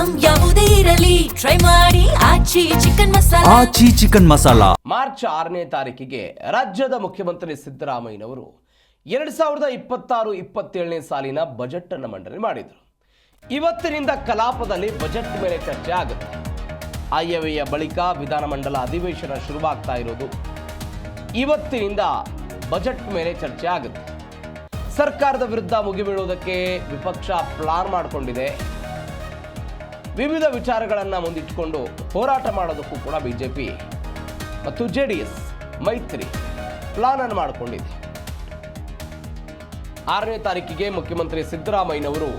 Item ಯಾವುದೇ ಇರಲಿ try ಮಾಡಿ ಆಚಿ ಚಿಕನ್ ಮಸಾಲಾ. ಆಚಿ ಚಿಕನ್ ಮಸಾಲಾ. ಮಾರ್ಚ್ 6ನೇ ತಾರೀಕಿಗೆ ರಾಜ್ಯದ ಮುಖ್ಯಮಂತ್ರಿ ಸಿದ್ದರಾಮಯ್ಯನವರು 2026-27ನೇ ಸಾಲಿನ ಬಜೆಟ್ ಅನ್ನು ಮಂಡನೆ ಮಾಡಿದರು. ಇವತ್ತಿನಿಂದ ಕಲಾಪದಲ್ಲಿ ಬಜೆಟ್ ಮೇಲೆ ಚರ್ಚೆ ಆಗುತ್ತೆ. ಆಯವ್ಯಯ ಬಳಿಕ ವಿಧಾನಮಂಡಲ ಅಧಿವೇಶನ ಶುರುವಾಗ್ತಾ ಇರೋದು. ಇವತ್ತಿನಿಂದ ಬಜೆಟ್ ಮೇಲೆ ಚರ್ಚೆ ಆಗುತ್ತೆ. ಸರ್ಕಾರದ ವಿರುದ್ಧ ಮುಗಿಬೀಳುವುದಕ್ಕೆ ವಿಪಕ್ಷ ಪ್ಲಾನ್ ಮಾಡಿಕೊಂಡಿದೆ. ವಿವಿಧ ವಿಚಾರಗಳನ್ನು ಮುಂದಿಟ್ಟುಕೊಂಡು ಹೋರಾಟ ಮಾಡೋದಕ್ಕೂ ಕೂಡ ಬಿಜೆಪಿ ಮತ್ತು ಜೆಡಿಎಸ್ ಮೈತ್ರಿ ಪ್ಲಾನ್ ಅನ್ನು ಮಾಡಿಕೊಂಡಿದೆ. 6ನೇ ತಾರೀಕಿಗೆ ಮುಖ್ಯಮಂತ್ರಿ ಸಿದ್ದರಾಮಯ್ಯನವರು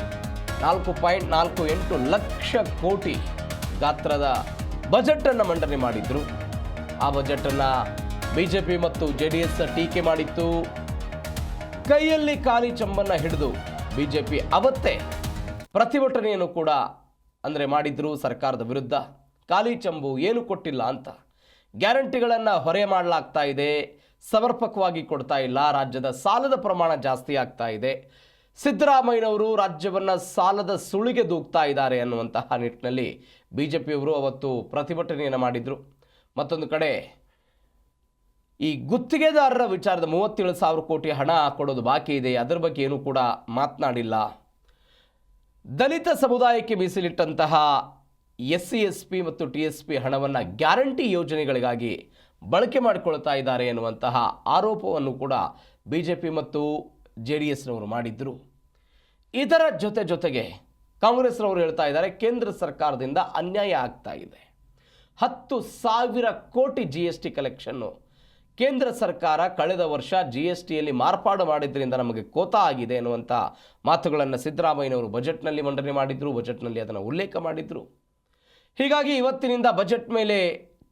4.48 ಲಕ್ಷ ಕೋಟಿ ಗಾತ್ರದ ಬಜೆಟ್ ಅನ್ನು ಮಂಡನೆ ಮಾಡಿದ್ರು. ಆ ಬಜೆಟ್ ಅನ್ನ ಬಿಜೆಪಿ ಮತ್ತು ಜೆಡಿಎಸ್ ಟೀಕೆ ಮಾಡಿತ್ತು. ಕೈಯಲ್ಲಿ ಖಾಲಿ ಚಂಬನ್ನ ಹಿಡಿದು ಬಿಜೆಪಿ ಅವತ್ತೇ ಪ್ರತಿಭಟನೆಯನ್ನು ಕೂಡ ಮಾಡಿದ್ರು. ಸರ್ಕಾರದ ವಿರುದ್ಧ ಖಾಲಿ ಚಂಬು ಏನು ಕೊಟ್ಟಿಲ್ಲ ಅಂತ, ಗ್ಯಾರಂಟಿಗಳನ್ನು ಹೊರೆ ಮಾಡಲಾಗ್ತಾ ಇದೆ, ಸಮರ್ಪಕವಾಗಿ ಕೊಡ್ತಾ ಇಲ್ಲ, ರಾಜ್ಯದ ಸಾಲದ ಪ್ರಮಾಣ ಜಾಸ್ತಿ ಆಗ್ತಾ ಇದೆ, ಸಿದ್ದರಾಮಯ್ಯನವರು ರಾಜ್ಯವನ್ನು ಸಾಲದ ಸುಳಿಗೆ ದೂಗ್ತಾ ಇದ್ದಾರೆ ಅನ್ನುವಂತಹ ನಿಟ್ಟಿನಲ್ಲಿ ಬಿಜೆಪಿಯವರು ಅವತ್ತು ಪ್ರತಿಭಟನೆಯನ್ನು ಮಾಡಿದರು. ಮತ್ತೊಂದು ಕಡೆ ಈ ಗುತ್ತಿಗೆದಾರರ ವಿಚಾರದ 37,000 ಕೋಟಿ ಹಣ ಕೊಡೋದು ಬಾಕಿ ಇದೆ, ಅದರ ಬಗ್ಗೆ ಏನೂ ಕೂಡ ಮಾತನಾಡಿಲ್ಲ. ದಲಿತ ಸಮುದಾಯಕ್ಕೆ ಮೀಸಲಿಟ್ಟಂತಹ SC SP ಮತ್ತು TSP ಹಣವನ್ನು ಗ್ಯಾರಂಟಿ ಯೋಜನೆಗಳಿಗಾಗಿ ಬಳಕೆ ಮಾಡಿಕೊಳ್ತಾ ಇದ್ದಾರೆ ಎನ್ನುವಂತಹ ಆರೋಪವನ್ನು ಕೂಡ ಬಿಜೆಪಿ ಮತ್ತು ಜೆಡಿಎಸ್ನವರು ಮಾಡಿದ್ರು. ಇದರ ಜೊತೆಗೆ ಕಾಂಗ್ರೆಸ್ನವರು ಹೇಳ್ತಾ ಇದ್ದಾರೆ, ಕೇಂದ್ರ ಸರ್ಕಾರದಿಂದ ಅನ್ಯಾಯ ಆಗ್ತಾ ಇದೆ. 10,000 ಕೋಟಿ GST ಕಲೆಕ್ಷನ್ನು ಕೇಂದ್ರ ಸರ್ಕಾರ ಕಳೆದ ವರ್ಷ GSTಯಲ್ಲಿ ಮಾರ್ಪಾಡು ಮಾಡಿದ್ರಿಂದ ನಮಗೆ ಕೋತಾ ಆಗಿದೆ ಎನ್ನುವಂಥ ಮಾತುಗಳನ್ನು ಸಿದ್ದರಾಮಯ್ಯನವರು ಬಜೆಟ್ನಲ್ಲಿ ಮಂಡನೆ ಮಾಡಿದರು. ಬಜೆಟ್ನಲ್ಲಿ ಅದನ್ನು ಉಲ್ಲೇಖ ಮಾಡಿದರು. ಹೀಗಾಗಿ ಇವತ್ತಿನಿಂದ ಬಜೆಟ್ ಮೇಲೆ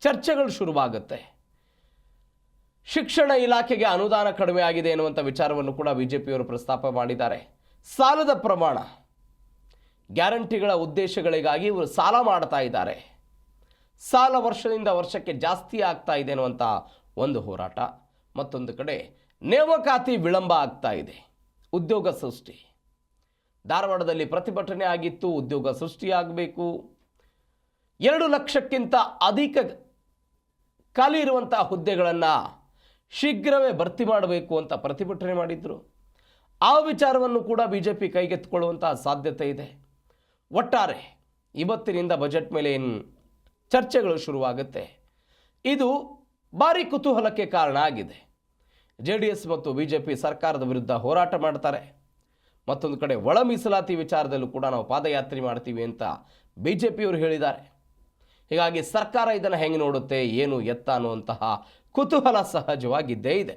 ಚರ್ಚೆಗಳು ಶುರುವಾಗುತ್ತೆ. ಶಿಕ್ಷಣ ಇಲಾಖೆಗೆ ಅನುದಾನ ಕಡಿಮೆ ಆಗಿದೆ ಎನ್ನುವಂಥ ವಿಚಾರವನ್ನು ಕೂಡ ಬಿಜೆಪಿಯವರು ಪ್ರಸ್ತಾಪ ಮಾಡಿದ್ದಾರೆ. ಸಾಲದ ಪ್ರಮಾಣ, ಗ್ಯಾರಂಟಿಗಳ ಉದ್ದೇಶಗಳಿಗಾಗಿ ಇವರು ಸಾಲ ಮಾಡ್ತಾ ಇದ್ದಾರೆ. ಸಾಲ ವರ್ಷದಿಂದ ವರ್ಷಕ್ಕೆ ಜಾಸ್ತಿ ಆಗ್ತಾ ಇದೆ ಎನ್ನುವಂಥ ಒಂದು ಹೋರಾಟ. ಮತ್ತೊಂದು ಕಡೆ ನೇಮಕಾತಿ ವಿಳಂಬ ಆಗ್ತಾ ಇದೆ. ಉದ್ಯೋಗ ಸೃಷ್ಟಿ, ಧಾರವಾಡದಲ್ಲಿ ಪ್ರತಿಭಟನೆ ಆಗಿತ್ತು. ಉದ್ಯೋಗ ಸೃಷ್ಟಿಯಾಗಬೇಕು, 2 ಲಕ್ಷಕ್ಕಿಂತ ಅಧಿಕ ಖಾಲಿ ಇರುವಂಥ ಹುದ್ದೆಗಳನ್ನು ಶೀಘ್ರವೇ ಭರ್ತಿ ಮಾಡಬೇಕು ಅಂತ ಪ್ರತಿಭಟನೆ ಮಾಡಿದ್ರು. ಆ ವಿಚಾರವನ್ನು ಕೂಡ ಬಿಜೆಪಿ ಕೈಗೆತ್ತಿಕೊಳ್ಳುವಂತಹ ಸಾಧ್ಯತೆ ಇದೆ. ಒಟ್ಟಾರೆ ಇವತ್ತಿನಿಂದ ಬಜೆಟ್ ಮೇಲೆ ಏನು ಚರ್ಚೆಗಳು ಶುರುವಾಗುತ್ತೆ. ಇದು ಭಾರಿ ಕುತೂಹಲಕ್ಕೆ ಕಾರಣ ಆಗಿದೆ. ಜೆಡಿಎಸ್ ಮತ್ತು ಬಿಜೆಪಿ ಸರ್ಕಾರದ ವಿರುದ್ಧ ಹೋರಾಟ ಮಾಡ್ತಾರೆ. ಮತ್ತೊಂದು ಕಡೆ ಒಳ ಮೀಸಲಾತಿ ವಿಚಾರದಲ್ಲೂ ಕೂಡ ನಾವು ಪಾದಯಾತ್ರೆ ಮಾಡ್ತೀವಿ ಅಂತ ಬಿಜೆಪಿಯವರು ಹೇಳಿದ್ದಾರೆ. ಹೀಗಾಗಿ ಸರ್ಕಾರ ಇದನ್ನು ಹೆಂಗೆ ನೋಡುತ್ತೆ, ಏನು ಎತ್ತ ಅನ್ನುವಂತಹ ಕುತೂಹಲ ಸಹಜವಾಗಿದ್ದೇ ಇದೆ.